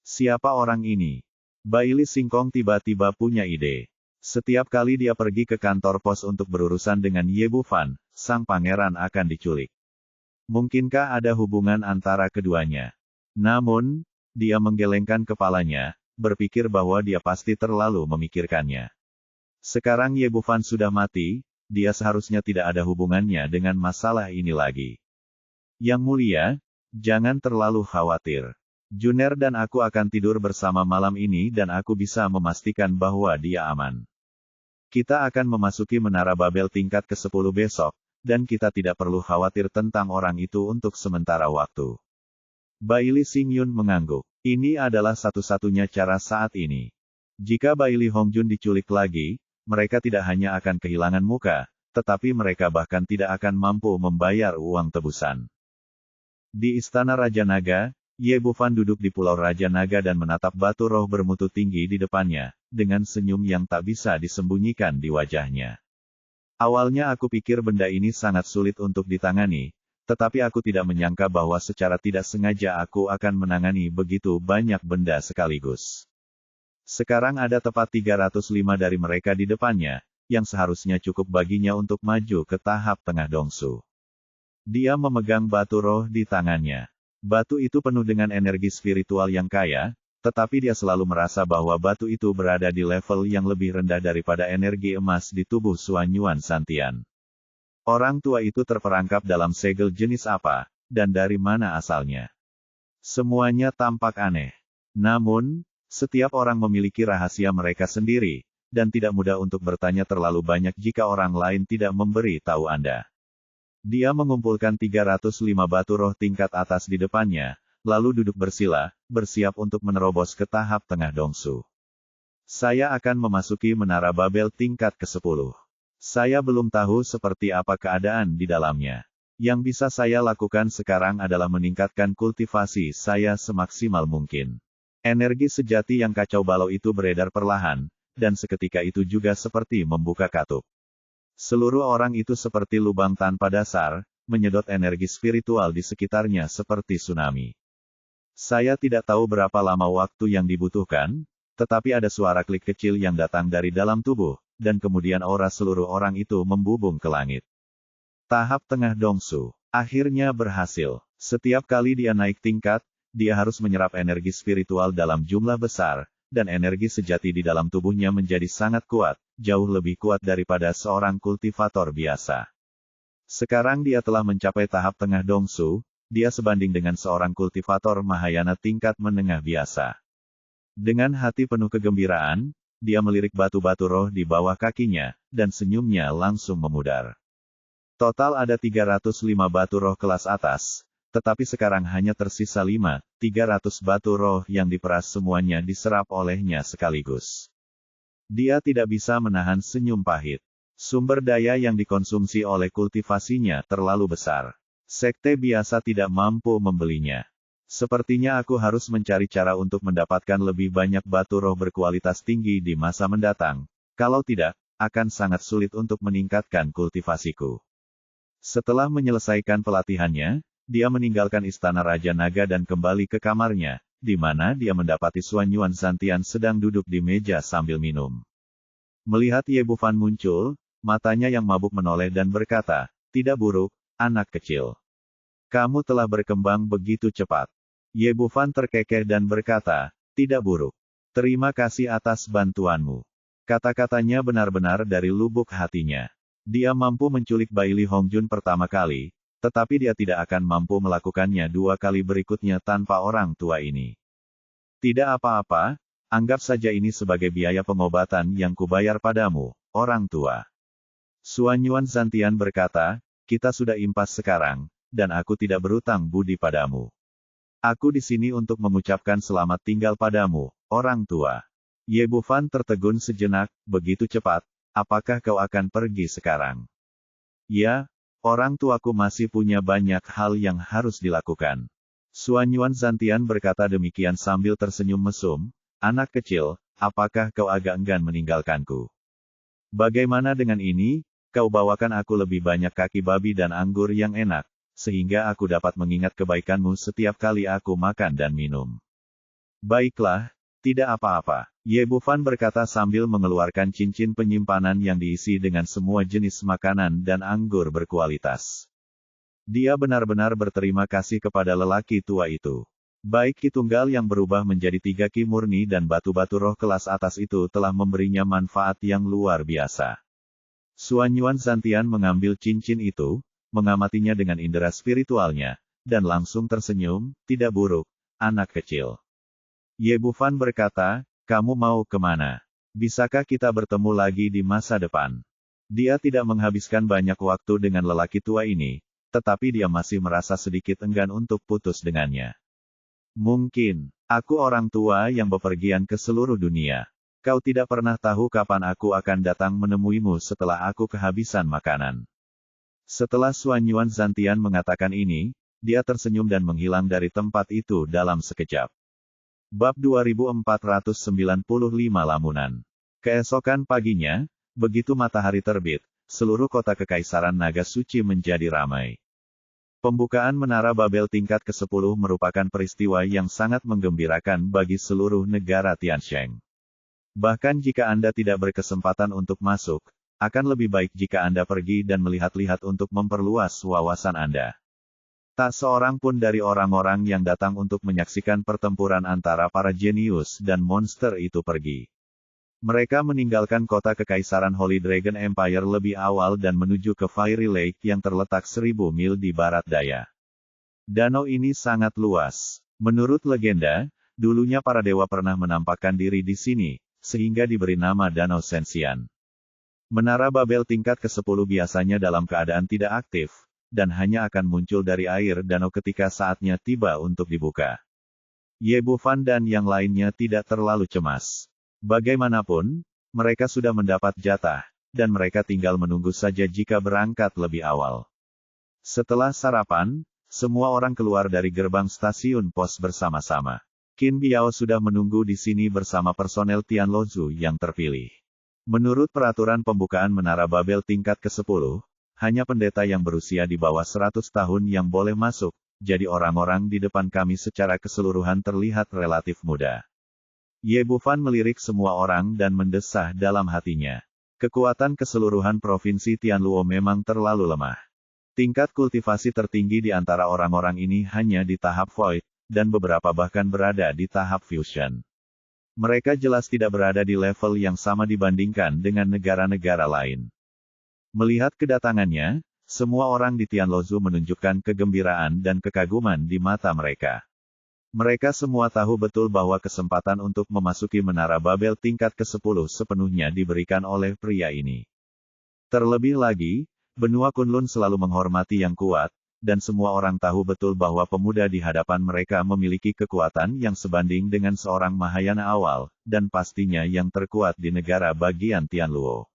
Speaker 1: Siapa orang ini? Baili Singkong tiba-tiba punya ide. Setiap kali dia pergi ke kantor pos untuk berurusan dengan Ye Bufan, sang pangeran akan diculik. Mungkinkah ada hubungan antara keduanya? Namun, dia menggelengkan kepalanya, berpikir bahwa dia pasti terlalu memikirkannya. Sekarang Ye Bufan sudah mati, dia seharusnya tidak ada hubungannya dengan masalah ini lagi. Yang mulia, jangan terlalu khawatir. Juner dan aku akan tidur bersama malam ini dan aku bisa memastikan bahwa dia aman. Kita akan memasuki Menara Babel tingkat ke-10 besok, dan kita tidak perlu khawatir tentang orang itu untuk sementara waktu. Baili Xingyun mengangguk. Ini adalah satu-satunya cara saat ini. Jika Baili Hongjun diculik lagi, mereka tidak hanya akan kehilangan muka, tetapi mereka bahkan tidak akan mampu membayar uang tebusan. Di Istana Raja Naga, Ye Bufan duduk di Pulau Raja Naga dan menatap batu roh bermutu tinggi di depannya, dengan senyum yang tak bisa disembunyikan di wajahnya. Awalnya aku pikir benda ini sangat sulit untuk ditangani, tetapi aku tidak menyangka bahwa secara tidak sengaja aku akan menangani begitu banyak benda sekaligus. Sekarang ada tepat 305 dari mereka di depannya, yang seharusnya cukup baginya untuk maju ke tahap tengah dongsu. Dia memegang batu roh di tangannya. Batu itu penuh dengan energi spiritual yang kaya, tetapi dia selalu merasa bahwa batu itu berada di level yang lebih rendah daripada energi emas di tubuh Suanyuan Santian. Orang tua itu terperangkap dalam segel jenis apa, dan dari mana asalnya? Semuanya tampak aneh. Namun, setiap orang memiliki rahasia mereka sendiri, dan tidak mudah untuk bertanya terlalu banyak jika orang lain tidak memberi tahu Anda. Dia mengumpulkan 305 batu roh tingkat atas di depannya, lalu duduk bersila, bersiap untuk menerobos ke tahap tengah dongsu. Saya akan memasuki Menara Babel tingkat ke-10. Saya belum tahu seperti apa keadaan di dalamnya. Yang bisa saya lakukan sekarang adalah meningkatkan kultivasi saya semaksimal mungkin. Energi sejati yang kacau balau itu beredar perlahan, dan seketika itu juga seperti membuka katup. Seluruh orang itu seperti lubang tanpa dasar, menyedot energi spiritual di sekitarnya seperti tsunami. Saya tidak tahu berapa lama waktu yang dibutuhkan, tetapi ada suara klik kecil yang datang dari dalam tubuh, dan kemudian aura seluruh orang itu membubung ke langit. Tahap tengah Dongsu akhirnya berhasil. Setiap kali dia naik tingkat, dia harus menyerap energi spiritual dalam jumlah besar, dan energi sejati di dalam tubuhnya menjadi sangat kuat, jauh lebih kuat daripada seorang kultivator biasa. Sekarang dia telah mencapai tahap tengah Dongsu, dia sebanding dengan seorang kultivator Mahayana tingkat menengah biasa. Dengan hati penuh kegembiraan, dia melirik batu-batu roh di bawah kakinya, dan senyumnya langsung memudar. Total ada 305 batu roh kelas atas, tetapi sekarang hanya tersisa 300 batu roh yang diperas semuanya diserap olehnya sekaligus. Dia tidak bisa menahan senyum pahit. Sumber daya yang dikonsumsi oleh kultivasinya terlalu besar. Sekte biasa tidak mampu membelinya. Sepertinya aku harus mencari cara untuk mendapatkan lebih banyak batu roh berkualitas tinggi di masa mendatang. Kalau tidak, akan sangat sulit untuk meningkatkan kultivasiku. Setelah menyelesaikan pelatihannya, dia meninggalkan istana Raja Naga dan kembali ke kamarnya, di mana dia mendapati Xuanyuan Zantian sedang duduk di meja sambil minum. Melihat Ye Bufan muncul, matanya yang mabuk menoleh dan berkata, "Tidak buruk, anak kecil. Kamu telah berkembang begitu cepat." Ye Bufan terkekeh dan berkata, "Tidak buruk. Terima kasih atas bantuanmu." Kata-katanya benar-benar dari lubuk hatinya. Dia mampu menculik Bai Li Hongjun pertama kali, tetapi dia tidak akan mampu melakukannya 2 kali berikutnya tanpa orang tua ini. Tidak apa-apa, anggap saja ini sebagai biaya pengobatan yang kubayar padamu, orang tua. Xuanyuan Zantian berkata, "Kita sudah impas sekarang, dan aku tidak berutang budi padamu. Aku di sini untuk mengucapkan selamat tinggal padamu, orang tua." Ye Bufan tertegun sejenak, "Begitu cepat, apakah kau akan pergi sekarang?" "Ya, orang tuaku masih punya banyak hal yang harus dilakukan." Xuanyuan Zantian berkata demikian sambil tersenyum mesum, "Anak kecil, apakah kau agak enggan meninggalkanku? Bagaimana dengan ini, kau bawakan aku lebih banyak kaki babi dan anggur yang enak, sehingga aku dapat mengingat kebaikanmu setiap kali aku makan dan minum." "Baiklah, tidak apa-apa." Ye Bufan berkata sambil mengeluarkan cincin penyimpanan yang diisi dengan semua jenis makanan dan anggur berkualitas. Dia benar-benar berterima kasih kepada lelaki tua itu. Baik Ki Tunggal yang berubah menjadi 3 Ki murni dan batu-batu roh kelas atas itu telah memberinya manfaat yang luar biasa. Xuanyuan Zantian mengambil cincin itu, mengamatinya dengan indera spiritualnya, dan langsung tersenyum, "Tidak buruk, anak kecil." Ye Bufan berkata, "Kamu mau kemana? Bisakah kita bertemu lagi di masa depan?" Dia tidak menghabiskan banyak waktu dengan lelaki tua ini, tetapi dia masih merasa sedikit enggan untuk putus dengannya. "Mungkin, aku orang tua yang bepergian ke seluruh dunia. Kau tidak pernah tahu kapan aku akan datang menemuimu setelah aku kehabisan makanan." Setelah Xuanyuan Zantian mengatakan ini, dia tersenyum dan menghilang dari tempat itu dalam sekejap. Bab 2495 Lamunan. Keesokan paginya, begitu matahari terbit, seluruh kota Kekaisaran Naga Suci menjadi ramai. Pembukaan Menara Babel tingkat ke-10 merupakan peristiwa yang sangat menggembirakan bagi seluruh negara Tiansheng. Bahkan jika Anda tidak berkesempatan untuk masuk, akan lebih baik jika Anda pergi dan melihat-lihat untuk memperluas wawasan Anda. Tak seorang pun dari orang-orang yang datang untuk menyaksikan pertempuran antara para jenius dan monster itu pergi. Mereka meninggalkan kota Kekaisaran Holy Dragon Empire lebih awal dan menuju ke Fiery Lake yang terletak 1000 mil di barat daya. Danau ini sangat luas. Menurut legenda, dulunya para dewa pernah menampakkan diri di sini, sehingga diberi nama Danau Sensian. Menara Babel tingkat ke-10 biasanya dalam keadaan tidak aktif, dan hanya akan muncul dari air danau ketika saatnya tiba untuk dibuka. Ye Bufan dan yang lainnya tidak terlalu cemas. Bagaimanapun, mereka sudah mendapat jatah, dan mereka tinggal menunggu saja jika berangkat lebih awal. Setelah sarapan, semua orang keluar dari gerbang stasiun pos bersama-sama. Qin Biao sudah menunggu di sini bersama personel Tianluo yang terpilih. Menurut peraturan pembukaan Menara Babel tingkat ke-10, hanya pendeta yang berusia di bawah 100 tahun yang boleh masuk, jadi orang-orang di depan kami secara keseluruhan terlihat relatif muda. Ye Bufan melirik semua orang dan mendesah dalam hatinya. Kekuatan keseluruhan provinsi Tianluo memang terlalu lemah. Tingkat kultivasi tertinggi di antara orang-orang ini hanya di tahap Void, dan beberapa bahkan berada di tahap Fusion. Mereka jelas tidak berada di level yang sama dibandingkan dengan negara-negara lain. Melihat kedatangannya, semua orang di Tianluo menunjukkan kegembiraan dan kekaguman di mata mereka. Mereka semua tahu betul bahwa kesempatan untuk memasuki Menara Babel tingkat ke-10 sepenuhnya diberikan oleh pria ini. Terlebih lagi, benua Kunlun selalu menghormati yang kuat, dan semua orang tahu betul bahwa pemuda di hadapan mereka memiliki kekuatan yang sebanding dengan seorang Mahayana awal, dan pastinya yang terkuat di negara bagian Tianluo.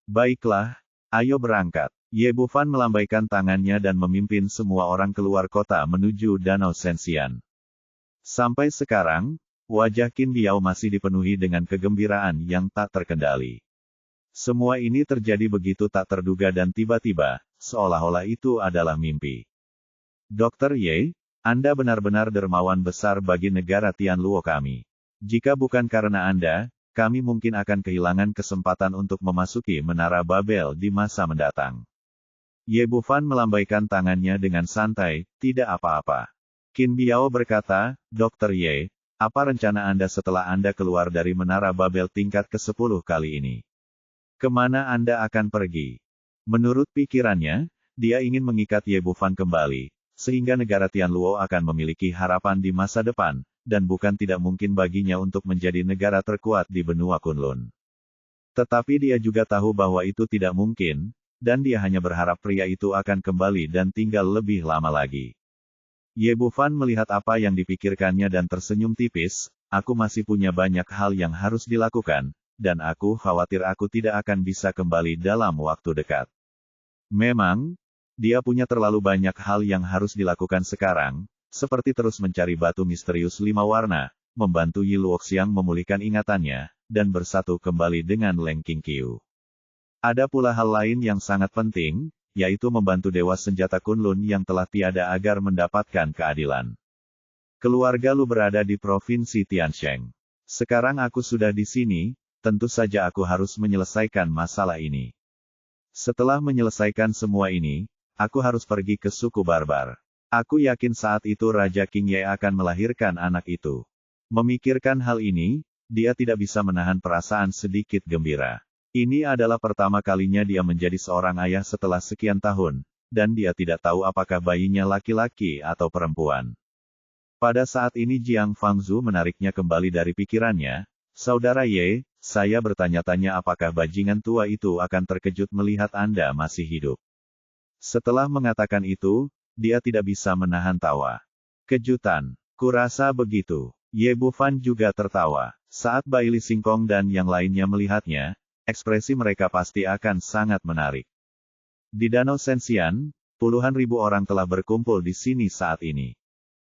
Speaker 1: Baiklah, ayo berangkat. Ye Bufan melambaikan tangannya dan memimpin semua orang keluar kota menuju Danau Sensian. Sampai sekarang, wajah Qin Biao masih dipenuhi dengan kegembiraan yang tak terkendali. Semua ini terjadi begitu tak terduga dan tiba-tiba, seolah-olah itu adalah mimpi. Dr. Ye, Anda benar-benar dermawan besar bagi negara Tianluo kami. Jika bukan karena Anda, kami mungkin akan kehilangan kesempatan untuk memasuki Menara Babel di masa mendatang. Ye Bufan melambaikan tangannya dengan santai, tidak apa-apa. Qin Biao berkata, Dr. Ye, apa rencana Anda setelah Anda keluar dari Menara Babel tingkat ke-10 kali ini? Kemana Anda akan pergi? Menurut pikirannya, dia ingin mengikat Ye Bufan kembali, sehingga negara Tianluo akan memiliki harapan di masa depan, dan bukan tidak mungkin baginya untuk menjadi negara terkuat di benua Kunlun. Tetapi dia juga tahu bahwa itu tidak mungkin, dan dia hanya berharap pria itu akan kembali dan tinggal lebih lama lagi. Ye Bufan melihat apa yang dipikirkannya dan tersenyum tipis, aku masih punya banyak hal yang harus dilakukan, dan aku khawatir aku tidak akan bisa kembali dalam waktu dekat. Memang, dia punya terlalu banyak hal yang harus dilakukan sekarang, seperti terus mencari batu misterius 5 warna, membantu Yi Luoxiang memulihkan ingatannya, dan bersatu kembali dengan Leng Qingqiu. Ada pula hal lain yang sangat penting, yaitu membantu Dewa Senjata Kunlun yang telah tiada agar mendapatkan keadilan. Keluarga Lu berada di Provinsi Tiansheng. Sekarang aku sudah di sini, tentu saja aku harus menyelesaikan masalah ini. Setelah menyelesaikan semua ini, aku harus pergi ke suku barbar. Aku yakin saat itu Raja Qingye akan melahirkan anak itu. Memikirkan hal ini, dia tidak bisa menahan perasaan sedikit gembira. Ini adalah pertama kalinya dia menjadi seorang ayah setelah sekian tahun, dan dia tidak tahu apakah bayinya laki-laki atau perempuan. Pada saat ini Jiang Fangzu menariknya kembali dari pikirannya, Saudara Ye, saya bertanya-tanya apakah bajingan tua itu akan terkejut melihat Anda masih hidup. Setelah mengatakan itu, dia tidak bisa menahan tawa. Kejutan, kurasa begitu. Ye Bufan juga tertawa. Saat Bai Li Singkong dan yang lainnya melihatnya, ekspresi mereka pasti akan sangat menarik. Di Danau Sensian, puluhan ribu orang telah berkumpul di sini saat ini.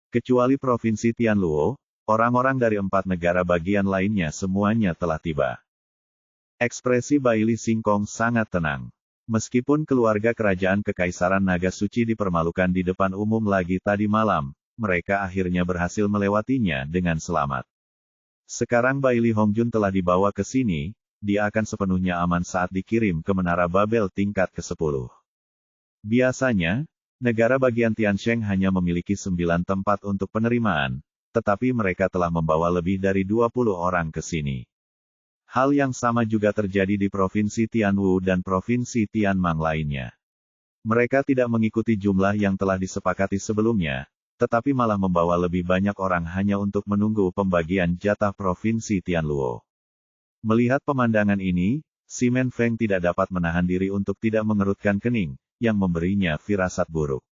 Speaker 1: Kecuali Provinsi Tianluo, orang-orang dari 4 negara bagian lainnya semuanya telah tiba. Ekspresi Bai Li Singkong sangat tenang. Meskipun keluarga kerajaan Kekaisaran Naga Suci dipermalukan di depan umum lagi tadi malam, mereka akhirnya berhasil melewatinya dengan selamat. Sekarang Bai Li Hongjun telah dibawa ke sini, dia akan sepenuhnya aman saat dikirim ke Menara Babel tingkat ke-10. Biasanya, negara bagian Tiansheng hanya memiliki 9 tempat untuk penerimaan, tetapi mereka telah membawa lebih dari 20 orang ke sini. Hal yang sama juga terjadi di Provinsi Tianwu dan Provinsi Tianmang lainnya. Mereka tidak mengikuti jumlah yang telah disepakati sebelumnya, tetapi malah membawa lebih banyak orang hanya untuk menunggu pembagian jatah Provinsi Tianluo. Melihat pemandangan ini, Simen Feng tidak dapat menahan diri untuk tidak mengerutkan kening, yang memberinya firasat buruk.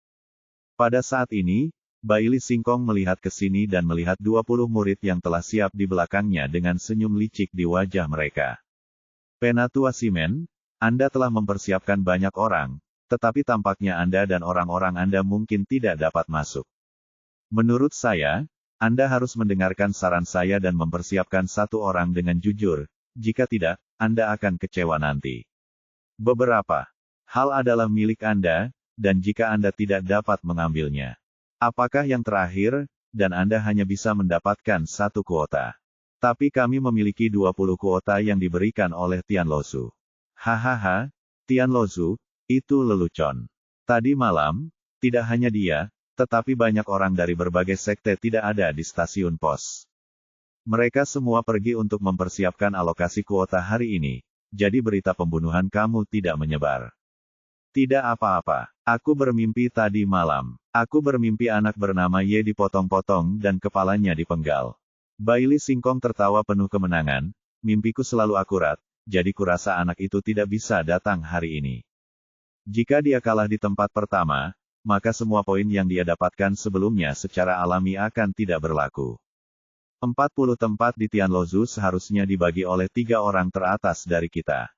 Speaker 1: Pada saat ini, Bai Li Singkong melihat ke sini dan melihat 20 murid yang telah siap di belakangnya dengan senyum licik di wajah mereka. Penatua Simen, Anda telah mempersiapkan banyak orang, tetapi tampaknya Anda dan orang-orang Anda mungkin tidak dapat masuk. Menurut saya, Anda harus mendengarkan saran saya dan mempersiapkan satu orang dengan jujur, jika tidak, Anda akan kecewa nanti. Beberapa hal adalah milik Anda, dan jika Anda tidak dapat mengambilnya. Apakah yang terakhir, dan Anda hanya bisa mendapatkan satu kuota. Tapi kami memiliki 20 kuota yang diberikan oleh Tianlosu. Hahaha, Tianlosu, itu lelucon. Tadi malam, tidak hanya dia, tetapi banyak orang dari berbagai sekte tidak ada di stasiun pos. Mereka semua pergi untuk mempersiapkan alokasi kuota hari ini, jadi berita pembunuhan kamu tidak menyebar. Tidak apa-apa, aku bermimpi tadi malam. Aku bermimpi anak bernama Ye dipotong-potong dan kepalanya dipenggal. Bailey Singkong tertawa penuh kemenangan, mimpiku selalu akurat, jadi kurasa anak itu tidak bisa datang hari ini. Jika dia kalah di tempat pertama, maka semua poin yang dia dapatkan sebelumnya secara alami akan tidak berlaku. 40 tempat di Tianlosu seharusnya dibagi oleh 3 orang teratas dari kita.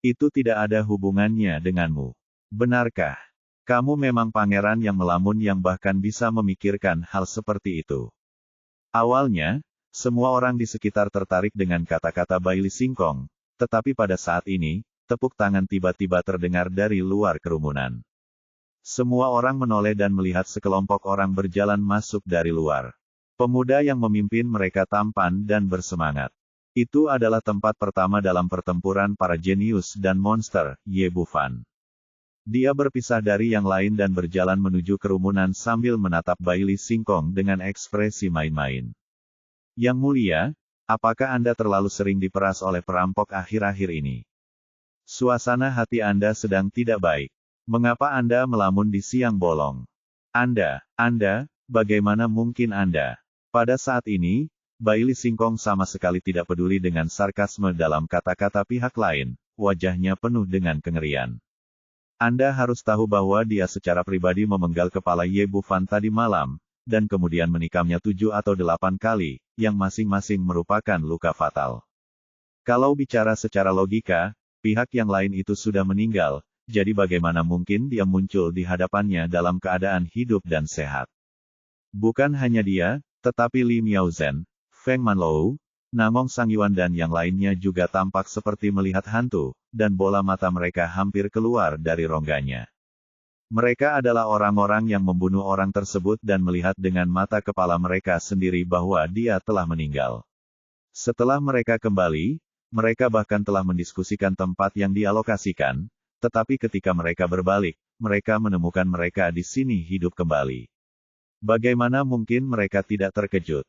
Speaker 1: Itu tidak ada hubungannya denganmu. Benarkah? Kamu memang pangeran yang melamun yang bahkan bisa memikirkan hal seperti itu. Awalnya, semua orang di sekitar tertarik dengan kata-kata Bailey Singkong, tetapi pada saat ini, tepuk tangan tiba-tiba terdengar dari luar kerumunan. Semua orang menoleh dan melihat sekelompok orang berjalan masuk dari luar. Pemuda yang memimpin mereka tampan dan bersemangat. Itu adalah tempat pertama dalam pertempuran para jenius dan monster, Ye Bufan. Dia berpisah dari yang lain dan berjalan menuju kerumunan sambil menatap Bailey Singkong dengan ekspresi main-main. Yang mulia, apakah Anda terlalu sering diperas oleh perampok akhir-akhir ini? Suasana hati Anda sedang tidak baik. Mengapa Anda melamun di siang bolong? Anda, bagaimana mungkin Anda? Pada saat ini, Bailey Singkong sama sekali tidak peduli dengan sarkasme dalam kata-kata pihak lain, wajahnya penuh dengan kengerian. Anda harus tahu bahwa dia secara pribadi memenggal kepala Ye Bufan tadi malam, dan kemudian menikamnya 7 atau 8 kali, yang masing-masing merupakan luka fatal. Kalau bicara secara logika, pihak yang lain itu sudah meninggal, jadi bagaimana mungkin dia muncul di hadapannya dalam keadaan hidup dan sehat? Bukan hanya dia, tetapi Li Miaozhen, Feng Manlou, Namong Sangyuan dan yang lainnya juga tampak seperti melihat hantu, dan bola mata mereka hampir keluar dari rongganya. Mereka adalah orang-orang yang membunuh orang tersebut dan melihat dengan mata kepala mereka sendiri bahwa dia telah meninggal. Setelah mereka kembali, mereka bahkan telah mendiskusikan tempat yang dialokasikan, tetapi ketika mereka berbalik, mereka menemukan mereka di sini hidup kembali. Bagaimana mungkin mereka tidak terkejut?